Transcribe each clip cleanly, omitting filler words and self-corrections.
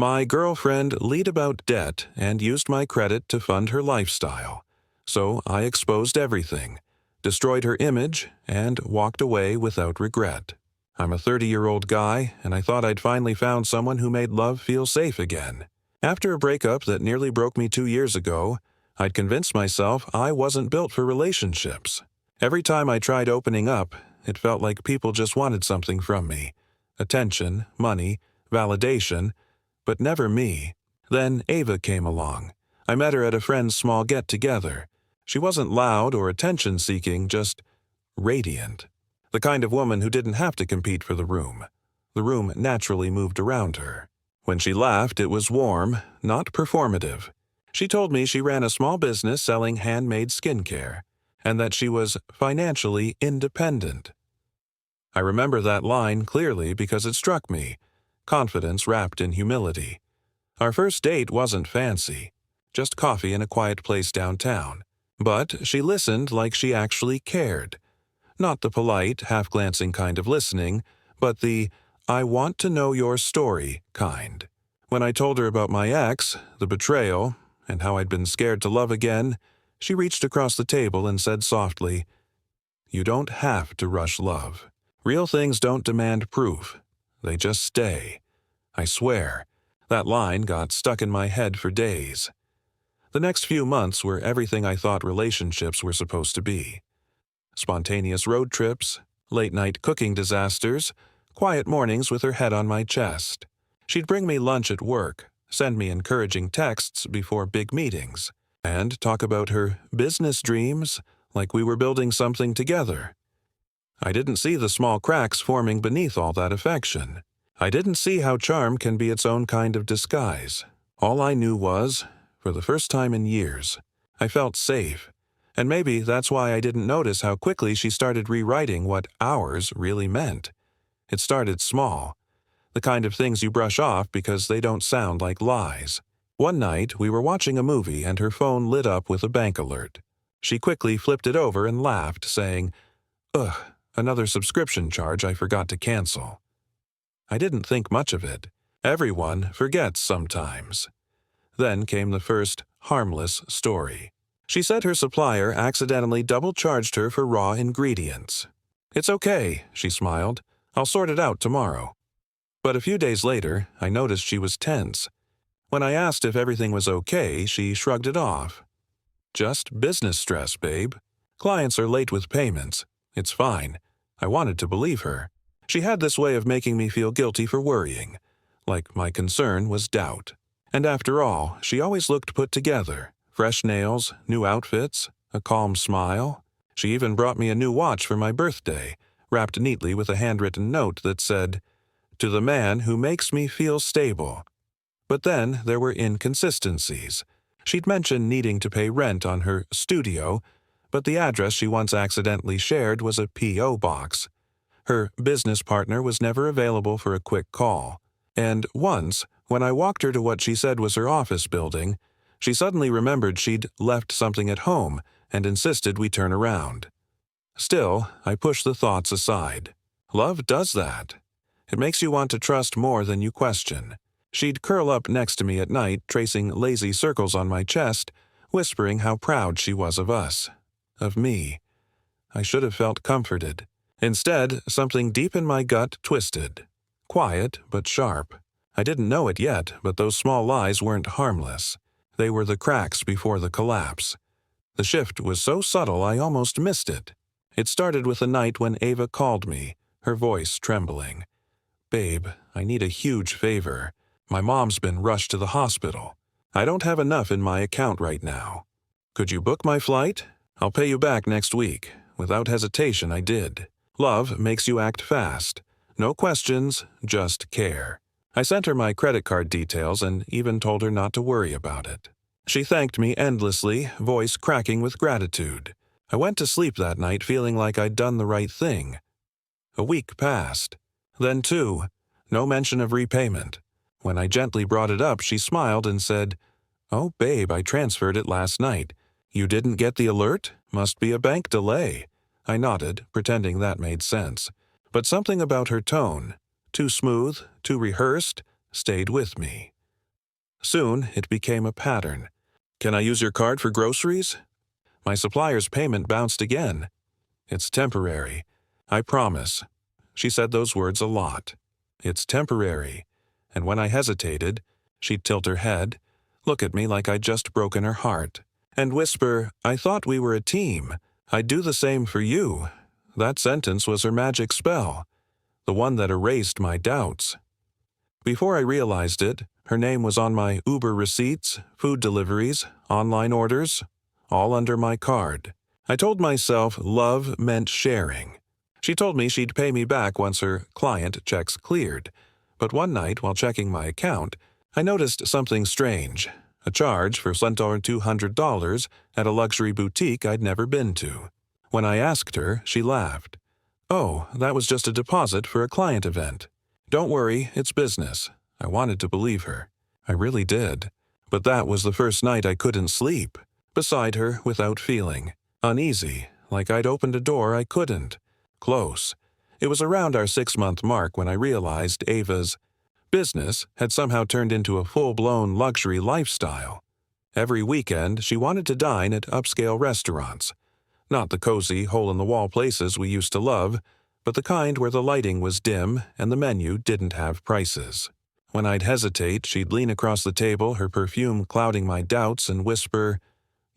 My girlfriend lied about debt and used my credit to fund her lifestyle. So I exposed everything, destroyed her image, and walked away without regret. I'm a 30-year-old guy, and I thought I'd finally found someone who made love feel safe again. After a breakup that nearly broke me 2 years ago, I'd convinced myself I wasn't built for relationships. Every time I tried opening up, it felt like people just wanted something from me. Attention, money, validation, but never me. Then Ava came along. I met her at a friend's small get-together. She wasn't loud or attention-seeking, just radiant. The kind of woman who didn't have to compete for the room. The room naturally moved around her. When she laughed, it was warm, not performative. She told me she ran a small business selling handmade skincare, and that she was financially independent. I remember that line clearly because it struck me, confidence wrapped in humility. Our first date wasn't fancy, just coffee in a quiet place downtown. But she listened like she actually cared. Not the polite, half-glancing kind of listening, but the I want to know your story kind. When I told her about my ex, the betrayal, and how I'd been scared to love again, she reached across the table and said softly, "You don't have to rush love. Real things don't demand proof. They just stay." I swear, that line got stuck in my head for days. The next few months were everything I thought relationships were supposed to be. Spontaneous road trips, late-night cooking disasters, quiet mornings with her head on my chest. She'd bring me lunch at work, send me encouraging texts before big meetings, and talk about her business dreams like we were building something together. I didn't see the small cracks forming beneath all that affection. I didn't see how charm can be its own kind of disguise. All I knew was, for the first time in years, I felt safe. And maybe that's why I didn't notice how quickly she started rewriting what ours really meant. It started small, the kind of things you brush off because they don't sound like lies. One night, we were watching a movie and her phone lit up with a bank alert. She quickly flipped it over and laughed, saying, "Ugh, another subscription charge I forgot to cancel." I didn't think much of it. Everyone forgets sometimes. Then came the first harmless story. She said her supplier accidentally double-charged her for raw ingredients. "It's okay," she smiled. "I'll sort it out tomorrow." But a few days later, I noticed she was tense. When I asked if everything was okay, she shrugged it off. "Just business stress, babe. Clients are late with payments. It's fine." I wanted to believe her. She had this way of making me feel guilty for worrying, like my concern was doubt. And after all, she always looked put together. Fresh nails, new outfits, a calm smile. She even brought me a new watch for my birthday, wrapped neatly with a handwritten note that said, "To the man who makes me feel stable." But then there were inconsistencies. She'd mentioned needing to pay rent on her studio, but the address she once accidentally shared was a P.O. box. Her business partner was never available for a quick call. And once, when I walked her to what she said was her office building, she suddenly remembered she'd left something at home and insisted we turn around. Still, I pushed the thoughts aside. Love does that. It makes you want to trust more than you question. She'd curl up next to me at night, tracing lazy circles on my chest, whispering how proud she was of us. Of me. I should have felt comforted. Instead, something deep in my gut twisted. Quiet, but sharp. I didn't know it yet, but those small lies weren't harmless. They were the cracks before the collapse. The shift was so subtle I almost missed it. It started with a night when Ava called me, her voice trembling. "Babe, I need a huge favor. My mom's been rushed to the hospital. I don't have enough in my account right now. Could you book my flight? I'll pay you back next week." Without hesitation, I did. Love makes you act fast. No questions, just care. I sent her my credit card details and even told her not to worry about it. She thanked me endlessly, voice cracking with gratitude. I went to sleep that night feeling like I'd done the right thing. A week passed. Then 2. No mention of repayment. When I gently brought it up, she smiled and said, "Oh, babe, I transferred it last night. You didn't get the alert? Must be a bank delay." I nodded, pretending that made sense. But something about her tone, too smooth, too rehearsed, stayed with me. Soon, it became a pattern. "Can I use your card for groceries?" My supplier's payment bounced again. "It's temporary. I promise." She said those words a lot. "It's temporary." And when I hesitated, she'd tilt her head, look at me like I'd just broken her heart, and whisper, "I thought we were a team. I'd do the same for you." That sentence was her magic spell, the one that erased my doubts. Before I realized it, her name was on my Uber receipts, food deliveries, online orders, all under my card. I told myself love meant sharing. She told me she'd pay me back once her client checks cleared. But one night, while checking my account, I noticed something strange. A charge for $200 at a luxury boutique I'd never been to. When I asked her, she laughed. "Oh, that was just a deposit for a client event. Don't worry, it's business." I wanted to believe her. I really did. But that was the first night I couldn't sleep. Beside her, without feeling. Uneasy, like I'd opened a door I couldn't close. It was around our 6-month mark when I realized Ava's business had somehow turned into a full-blown luxury lifestyle. Every weekend, she wanted to dine at upscale restaurants. Not the cozy, hole-in-the-wall places we used to love, but the kind where the lighting was dim and the menu didn't have prices. When I'd hesitate, she'd lean across the table, her perfume clouding my doubts, and whisper,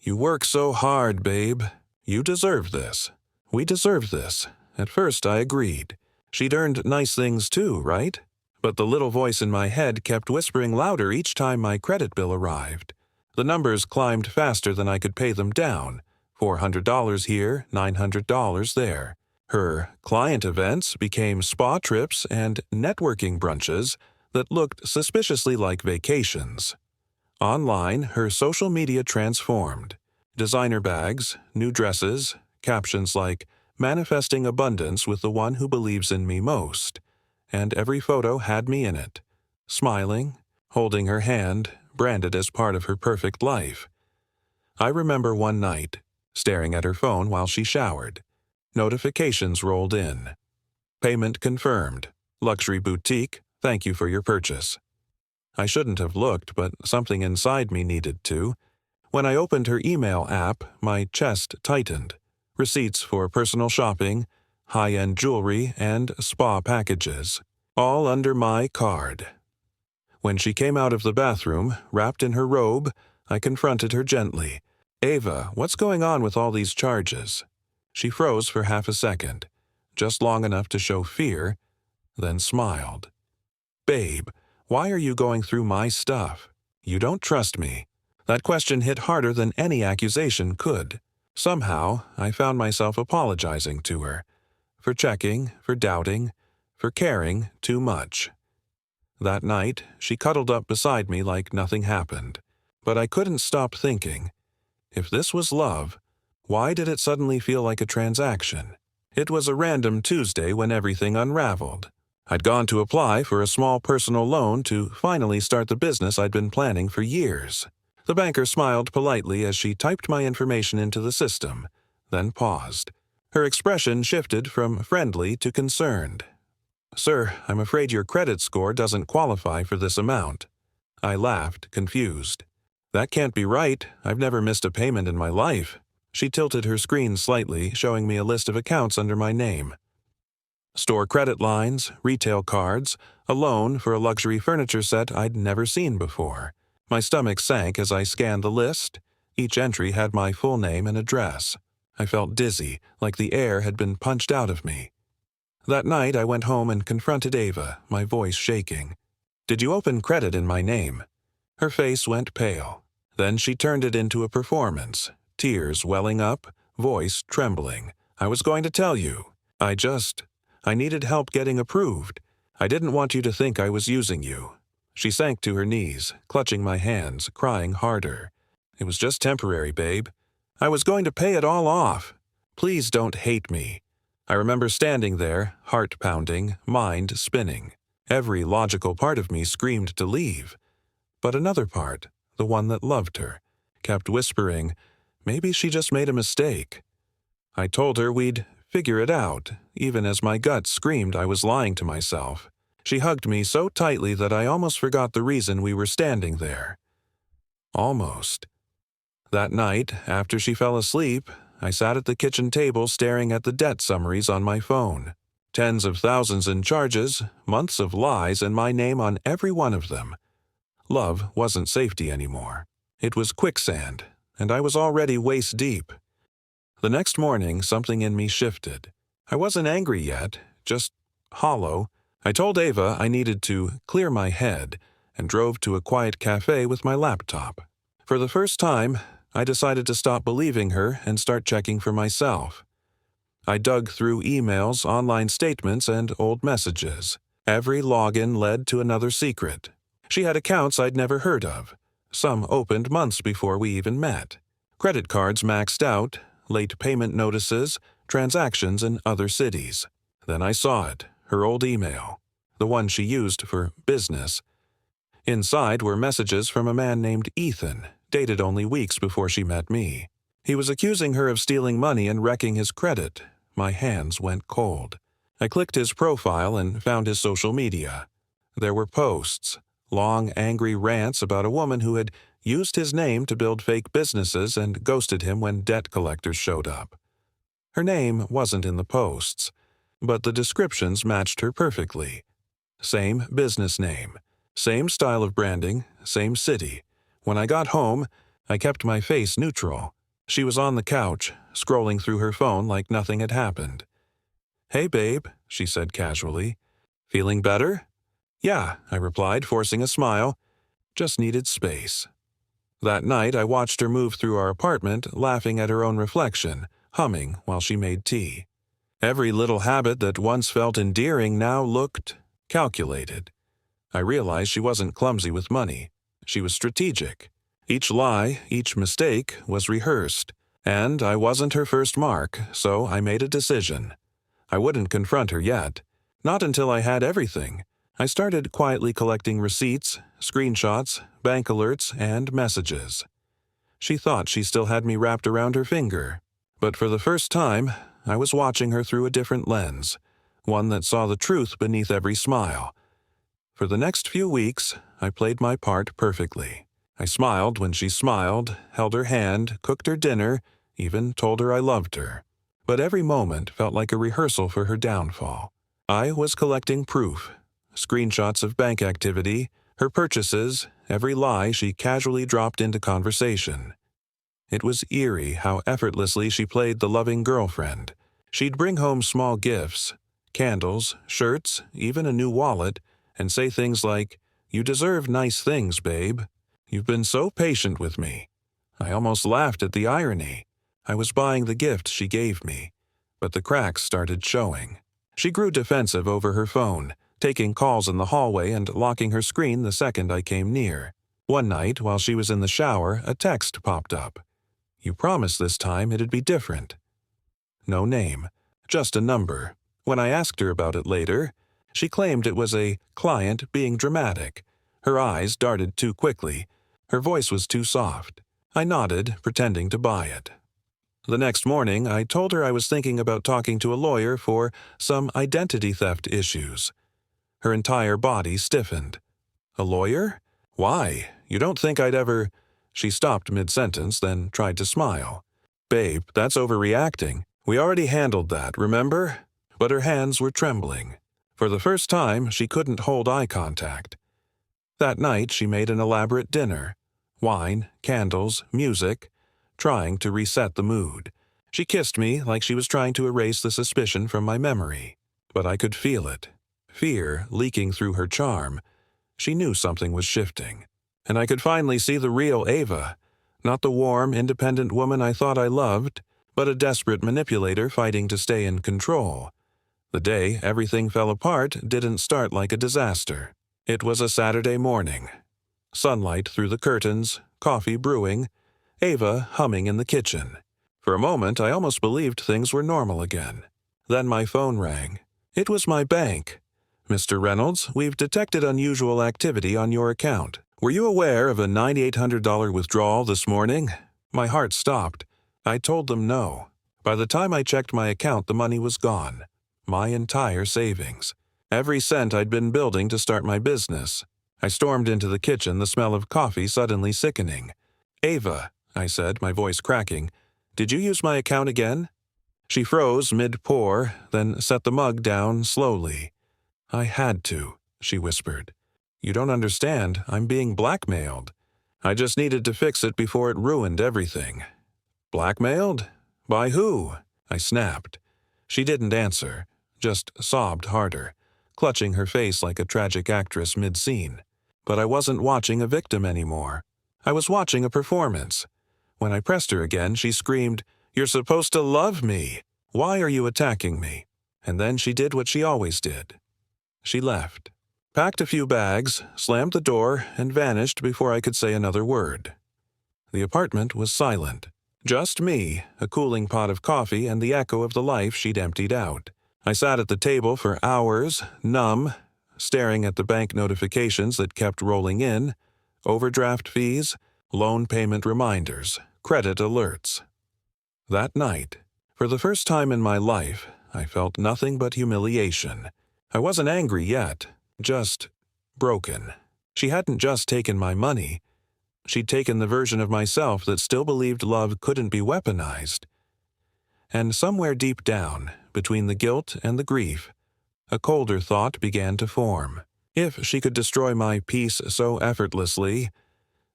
"You work so hard, babe. You deserve this. We deserve this." At first, I agreed. She'd earned nice things too, right? But the little voice in my head kept whispering louder each time my credit bill arrived. The numbers climbed faster than I could pay them down. $400 here, $900 there. Her client events became spa trips and networking brunches that looked suspiciously like vacations. Online, her social media transformed. Designer bags, new dresses, captions like, "Manifesting abundance with the one who believes in me most." And every photo had me in it, smiling, holding her hand, branded as part of her perfect life. I remember one night, staring at her phone while she showered. Notifications rolled in. "Payment confirmed. Luxury boutique, thank you for your purchase." I shouldn't have looked, but something inside me needed to. When I opened her email app, my chest tightened. Receipts for personal shopping, high-end jewelry, and spa packages, all under my card. When she came out of the bathroom, wrapped in her robe, I confronted her gently. "Ava, what's going on with all these charges?" She froze for half a second, just long enough to show fear, then smiled. "Babe, why are you going through my stuff? You don't trust me." That question hit harder than any accusation could. Somehow, I found myself apologizing to her. For checking, for doubting, for caring too much. That night, she cuddled up beside me like nothing happened. But I couldn't stop thinking, if this was love, why did it suddenly feel like a transaction? It was a random Tuesday when everything unraveled. I'd gone to apply for a small personal loan to finally start the business I'd been planning for years. The banker smiled politely as she typed my information into the system, then paused. Her expression shifted from friendly to concerned. "Sir, I'm afraid your credit score doesn't qualify for this amount." I laughed, confused. "That can't be right. I've never missed a payment in my life." She tilted her screen slightly, showing me a list of accounts under my name. Store credit lines, retail cards, a loan for a luxury furniture set I'd never seen before. My stomach sank as I scanned the list. Each entry had my full name and address. I felt dizzy, like the air had been punched out of me. That night I went home and confronted Ava, my voice shaking. "Did you open credit in my name?" Her face went pale. Then she turned it into a performance, tears welling up, voice trembling. "I was going to tell you. I needed help getting approved. I didn't want you to think I was using you." She sank to her knees, clutching my hands, crying harder. "It was just temporary, babe. I was going to pay it all off. Please don't hate me." I remember standing there, heart pounding, mind spinning. Every logical part of me screamed to leave. But another part, the one that loved her, kept whispering, maybe she just made a mistake. I told her we'd figure it out, even as my gut screamed I was lying to myself. She hugged me so tightly that I almost forgot the reason we were standing there. Almost. That night, after she fell asleep, I sat at the kitchen table staring at the debt summaries on my phone. Tens of thousands in charges, months of lies, and my name on every one of them. Love wasn't safety anymore. It was quicksand, and I was already waist deep. The next morning, something in me shifted. I wasn't angry yet, just hollow. I told Ava I needed to clear my head and drove to a quiet cafe with my laptop. For the first time, I decided to stop believing her and start checking for myself. I dug through emails, online statements, and old messages. Every login led to another secret. She had accounts I'd never heard of. Some opened months before we even met. Credit cards maxed out, late payment notices, transactions in other cities. Then I saw it, her old email, the one she used for business. Inside were messages from a man named Ethan, dated only weeks before she met me. He was accusing her of stealing money and wrecking his credit. My hands went cold. I clicked his profile and found his social media. There were posts, long, angry rants about a woman who had used his name to build fake businesses and ghosted him when debt collectors showed up. Her name wasn't in the posts, but the descriptions matched her perfectly. Same business name, same style of branding, same city. When I got home, I kept my face neutral. She was on the couch, scrolling through her phone like nothing had happened. "Hey, babe," she said casually. "Feeling better?" "Yeah," I replied, forcing a smile. "Just needed space." That night, I watched her move through our apartment, laughing at her own reflection, humming while she made tea. Every little habit that once felt endearing now looked calculated. I realized she wasn't clumsy with money. She was strategic. Each lie, each mistake was rehearsed. And I wasn't her first mark, so I made a decision. I wouldn't confront her yet. Not until I had everything. I started quietly collecting receipts, screenshots, bank alerts, and messages. She thought she still had me wrapped around her finger. But for the first time, I was watching her through a different lens, one that saw the truth beneath every smile. For the next few weeks, I played my part perfectly. I smiled when she smiled, held her hand, cooked her dinner, even told her I loved her. But every moment felt like a rehearsal for her downfall. I was collecting proof, screenshots of bank activity, her purchases, every lie she casually dropped into conversation. It was eerie how effortlessly she played the loving girlfriend. She'd bring home small gifts, candles, shirts, even a new wallet, and say things like, "You deserve nice things, babe. You've been so patient with me." I almost laughed at the irony. I was buying the gift she gave me, but the cracks started showing. She grew defensive over her phone, taking calls in the hallway and locking her screen the second I came near. One night, while she was in the shower, a text popped up. "You promised this time it'd be different." No name, just a number. When I asked her about it later, she claimed it was a client being dramatic. Her eyes darted too quickly. Her voice was too soft. I nodded, pretending to buy it. The next morning, I told her I was thinking about talking to a lawyer for some identity theft issues. Her entire body stiffened. "A lawyer? Why? You don't think I'd ever—" She stopped mid-sentence, then tried to smile. "Babe, that's overreacting. We already handled that, remember?" But her hands were trembling. For the first time, she couldn't hold eye contact. That night, she made an elaborate dinner. Wine, candles, music, trying to reset the mood. She kissed me like she was trying to erase the suspicion from my memory. But I could feel it. Fear leaking through her charm. She knew something was shifting. And I could finally see the real Ava. Not the warm, independent woman I thought I loved, but a desperate manipulator fighting to stay in control. The day everything fell apart didn't start like a disaster. It was a Saturday morning. Sunlight through the curtains, coffee brewing, Ava humming in the kitchen. For a moment, I almost believed things were normal again. Then my phone rang. It was my bank. "Mr. Reynolds, we've detected unusual activity on your account. Were you aware of a $9,800 withdrawal this morning?" My heart stopped. I told them no. By the time I checked my account, the money was gone. My entire savings. every cent I'd been building to start my business. I stormed into the kitchen, the smell of coffee suddenly sickening. "Ava," I said, my voice cracking, "did you use my account again?" She froze mid-pour, then set the mug down slowly. "I had to," she whispered. "You don't understand. I'm being blackmailed. I just needed to fix it before it ruined everything." "Blackmailed? By who?" I snapped. She didn't answer, just sobbed harder, clutching her face like a tragic actress mid-scene. But I wasn't watching a victim anymore. I was watching a performance. When I pressed her again, she screamed, "You're supposed to love me. Why are you attacking me?" And then she did what she always did. She left, packed a few bags, slammed the door, and vanished before I could say another word. The apartment was silent. Just me, a cooling pot of coffee, and the echo of the life she'd emptied out. I sat at the table for hours, numb, staring at the bank notifications that kept rolling in, overdraft fees, loan payment reminders, credit alerts. That night, for the first time in my life, I felt nothing but humiliation. I wasn't angry yet, just broken. She hadn't just taken my money. She'd taken the version of myself that still believed love couldn't be weaponized. And somewhere deep down, between the guilt and the grief, a colder thought began to form. If she could destroy my peace so effortlessly,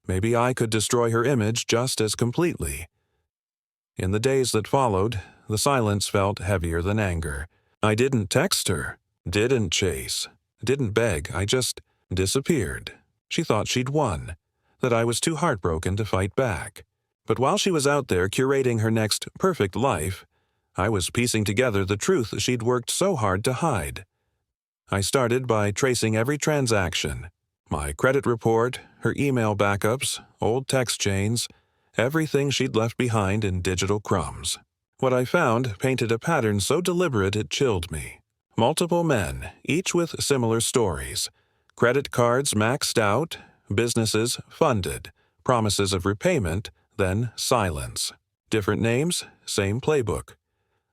maybe I could destroy her image just as completely. In the days that followed, the silence felt heavier than anger. I didn't text her, didn't chase, didn't beg, I just disappeared. She thought she'd won, that I was too heartbroken to fight back. But while she was out there curating her next perfect life, I was piecing together the truth she'd worked so hard to hide. I started by tracing every transaction. My credit report, her email backups, old text chains, everything she'd left behind in digital crumbs. What I found painted a pattern so deliberate it chilled me. Multiple men, each with similar stories. Credit cards maxed out, businesses funded, promises of repayment, then silence. Different names, same playbook.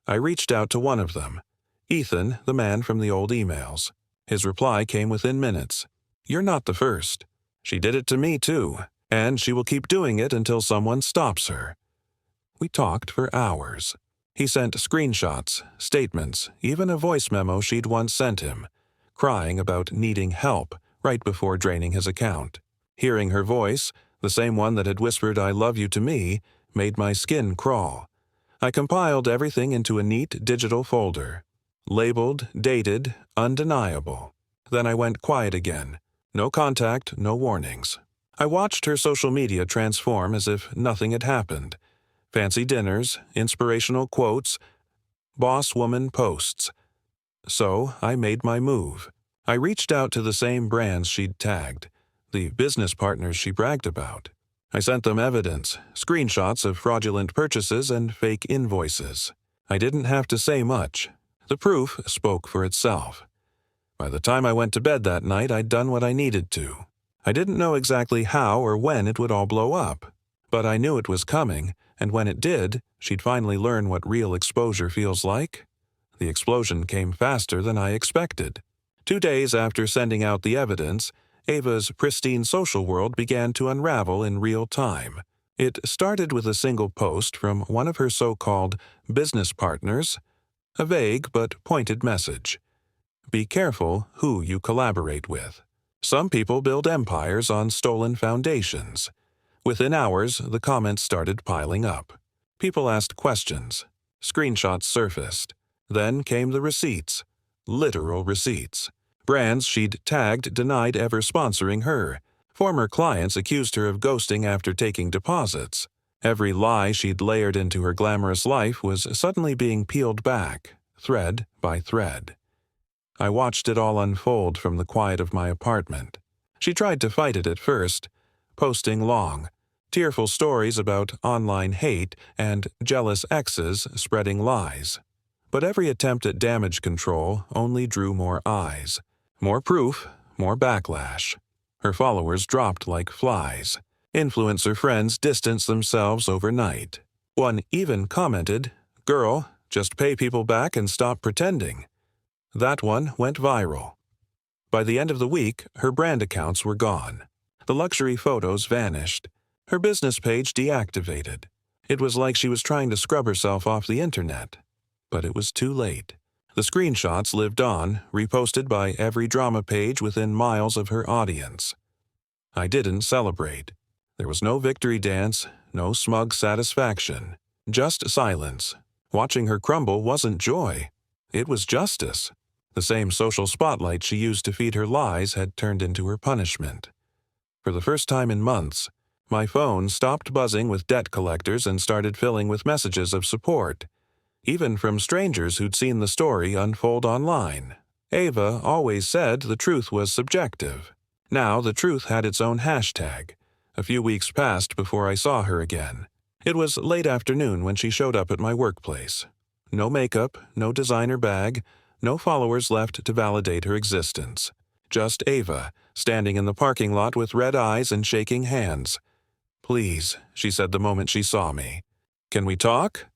I reached out to one of them, Ethan, the man from the old emails. His reply came within minutes. "You're not the first. She did it to me too, and she will keep doing it until someone stops her." We talked for hours. He sent screenshots, statements, even a voice memo she'd once sent him, crying about needing help right before draining his account. Hearing her voice, the same one that had whispered "I love you" to me, made my skin crawl. I compiled everything into a neat digital folder, labeled, dated, undeniable. Then I went quiet again. No contact, no warnings. I watched her social media transform as if nothing had happened. Fancy dinners, inspirational quotes, boss woman posts. So I made my move. I reached out to the same brands she'd tagged, the business partners she bragged about. I sent them evidence, screenshots of fraudulent purchases and fake invoices. I didn't have to say much. The proof spoke for itself. By the time I went to bed that night, I'd done what I needed to. I didn't know exactly how or when it would all blow up, but I knew it was coming, and when it did, she'd finally learn what real exposure feels like. The explosion came faster than I expected. 2 days after sending out the evidence, Ava's pristine social world began to unravel in real time. It started with a single post from one of her so-called business partners, a vague but pointed message. Be careful who you collaborate with. Some people build empires on stolen foundations. Within hours, the comments started piling up. People asked questions. Screenshots surfaced. Then came the receipts. Literal receipts. Brands she'd tagged denied ever sponsoring her. Former clients accused her of ghosting after taking deposits. Every lie she'd layered into her glamorous life was suddenly being peeled back, thread by thread. I watched it all unfold from the quiet of my apartment. She tried to fight it at first, posting long, tearful stories about online hate and jealous exes spreading lies. But every attempt at damage control only drew more eyes. More proof, more backlash. Her followers dropped like flies. Influencer friends distanced themselves overnight. One even commented, "Girl, just pay people back and stop pretending." That one went viral. By the end of the week, her brand accounts were gone. The luxury photos vanished. Her business page deactivated. It was like she was trying to scrub herself off the internet. But it was too late. The screenshots lived on, reposted by every drama page within miles of her audience. I didn't celebrate. There was no victory dance, no smug satisfaction. Just silence. Watching her crumble wasn't joy. It was justice. The same social spotlight she used to feed her lies had turned into her punishment. For the first time in months, my phone stopped buzzing with debt collectors and started filling with messages of support, even from strangers who'd seen the story unfold online. Ava always said the truth was subjective. Now the truth had its own hashtag. A few weeks passed before I saw her again. It was late afternoon when she showed up at my workplace. No makeup, no designer bag, no followers left to validate her existence. Just Ava, standing in the parking lot with red eyes and shaking hands. "Please," she said the moment she saw me. "Can we talk?"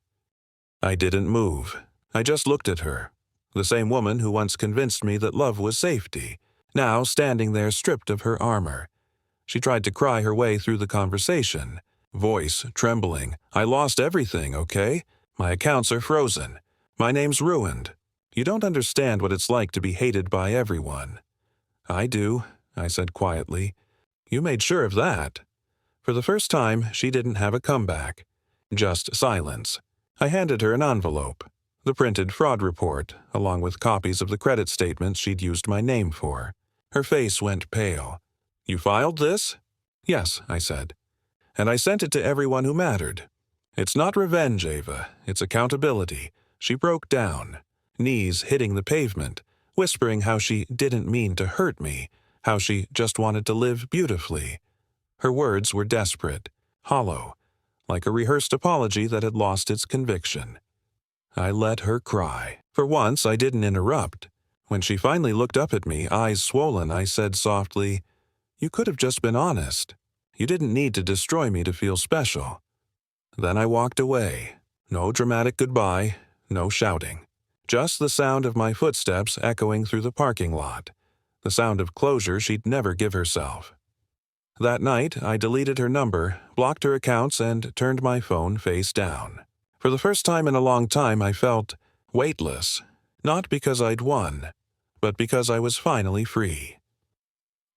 I didn't move. I just looked at her. The same woman who once convinced me that love was safety, now standing there stripped of her armor. She tried to cry her way through the conversation. Voice trembling. "I lost everything, okay? My accounts are frozen. My name's ruined. You don't understand what it's like to be hated by everyone." "I do," I said quietly. "You made sure of that." For the first time, she didn't have a comeback. Just silence. I handed her an envelope. The printed fraud report, along with copies of the credit statements she'd used my name for. Her face went pale. "You filed this?" "Yes," I said. "And I sent it to everyone who mattered." "It's not revenge, Ava. It's accountability." She broke down, knees hitting the pavement, whispering how she didn't mean to hurt me, how she just wanted to live beautifully. Her words were desperate, hollow, like a rehearsed apology that had lost its conviction. I let her cry. For once, I didn't interrupt. When she finally looked up at me, eyes swollen, I said softly, "You could have just been honest. You didn't need to destroy me to feel special." Then I walked away. No dramatic goodbye, no shouting. Just the sound of my footsteps echoing through the parking lot. The sound of closure she'd never give herself. That night, I deleted her number, blocked her accounts, and turned my phone face down. For the first time in a long time, I felt weightless. Not because I'd won, but because I was finally free.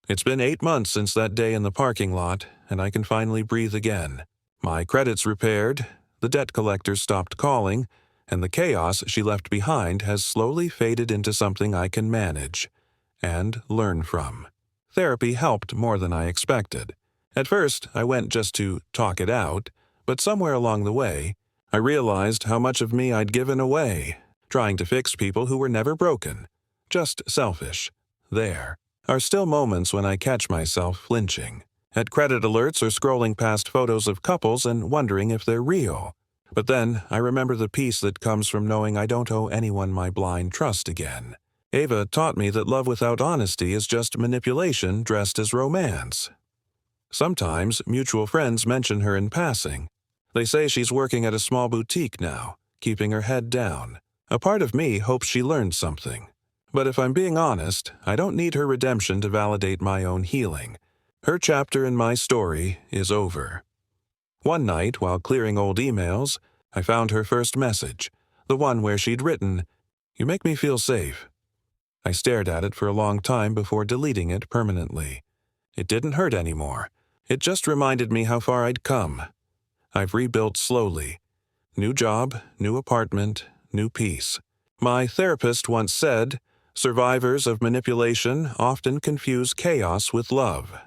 It's been 8 months since that day in the parking lot, and I can finally breathe again. My credit's repaired, the debt collectors stopped calling, and the chaos she left behind has slowly faded into something I can manage and learn from. Therapy helped more than I expected. At first, I went just to talk it out, but somewhere along the way, I realized how much of me I'd given away, trying to fix people who were never broken, just selfish. There are still moments when I catch myself flinching, at credit alerts or scrolling past photos of couples and wondering if they're real. But then I remember the peace that comes from knowing I don't owe anyone my blind trust again. Ava taught me that love without honesty is just manipulation dressed as romance. Sometimes mutual friends mention her in passing. They say she's working at a small boutique now, keeping her head down. A part of me hopes she learned something. But if I'm being honest, I don't need her redemption to validate my own healing. Her chapter in my story is over. One night, while clearing old emails, I found her first message, the one where she'd written, "You make me feel safe." I stared at it for a long time before deleting it permanently. It didn't hurt anymore. It just reminded me how far I'd come. I've rebuilt slowly. New job, new apartment, new peace. My therapist once said, "Survivors of manipulation often confuse chaos with love."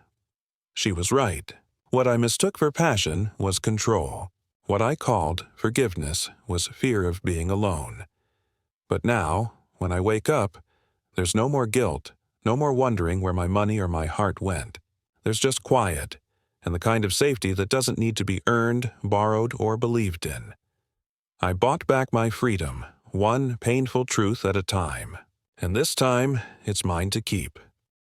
She was right. What I mistook for passion was control. What I called forgiveness was fear of being alone. But now, when I wake up, there's no more guilt, no more wondering where my money or my heart went. There's just quiet, and the kind of safety that doesn't need to be earned, borrowed, or believed in. I bought back my freedom, one painful truth at a time. And this time, it's mine to keep.